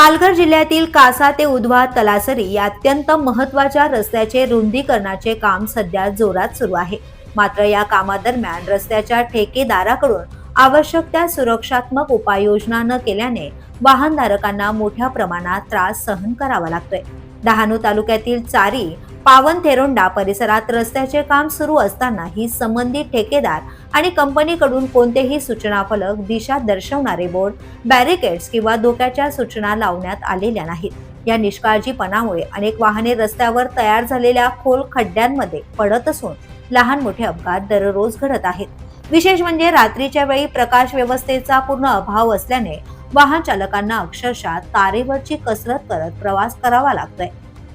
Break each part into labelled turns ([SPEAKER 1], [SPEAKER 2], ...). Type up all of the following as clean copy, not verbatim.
[SPEAKER 1] पालघर जिल्ह्यातील कासा ते उधवा तलासरी या अत्यंत महत्त्वाच्या रस्त्याचे रुंदीकरणाचे काम सध्या जोरात सुरू आहे। मात्र या कामादरम्यान रस्त्याच्या ठेकेदाराकडून आवश्यक त्या सुरक्षात्मक उपाययोजना न केल्याने वाहनधारकांना मोठ्या प्रमाणात त्रास सहन करावा लागतोय। डहाणू तालुक्यातील चारी पावनथेरोंडा परिसरात रस्त्याचे काम सुरू असतानाही संबंधित ठेकेदार आणि कंपनीकडून कोणतेही सूचना फलक, दिशा दर्शवणारे बोर्ड, बॅरिकेड्स किंवा धोक्याच्या सूचना लावण्यात आलेल्या नाहीत। या निष्काळजीपणामुळे अनेक वाहने रस्त्यावर तयार झालेल्या खोल खड्ड्यांमध्ये पडत असून लहान मोठे अपघात दररोज घडत आहेत। विशेष म्हणजे रात्रीच्या वेळी प्रकाश व्यवस्थेचा पूर्ण अभाव असल्याने वाहन चालकांना अक्षरशः तारेवरची कसरत करत प्रवास करावा लागतोय।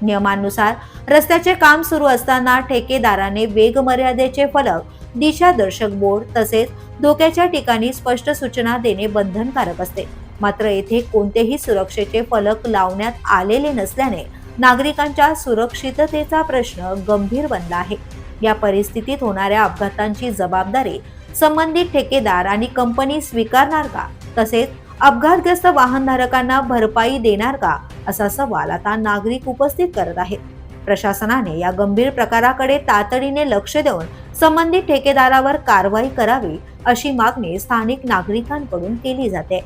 [SPEAKER 1] नियमानुसार रस्त्याचे काम सुरू असताना ठेकेदाराने वेग मर्यादेचे फलक, दिशादर्शक बोर्ड तसेच धोक्याच्या ठिकाणी स्पष्ट सूचना देणे बंधनकारक असते। मात्र येथे कोणतेही सुरक्षेचे फलक लावण्यात आलेले नसल्याने नागरिकांच्या सुरक्षिततेचा प्रश्न गंभीर बनला आहे। या परिस्थितीत होणाऱ्या अपघातांची जबाबदारी संबंधित ठेकेदार आणि कंपनी स्वीकारणार का, तसेच अपघातग्रस्त वाहनधारकांना भरपाई देणार का, असा सवाल आता नागरिक उपस्थित करत आहेत। प्रशासनाने या गंभीर प्रकाराकडे तातडीने लक्ष देऊन संबंधित ठेकेदारावर कारवाई करावी अशी मागणी स्थानिक नागरिकांकडून केली जाते।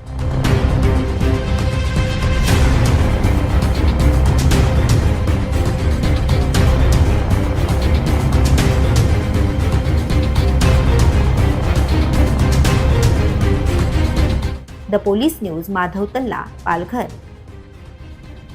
[SPEAKER 1] द पोलीस न्यूज, माधव तल्ला, पालघर।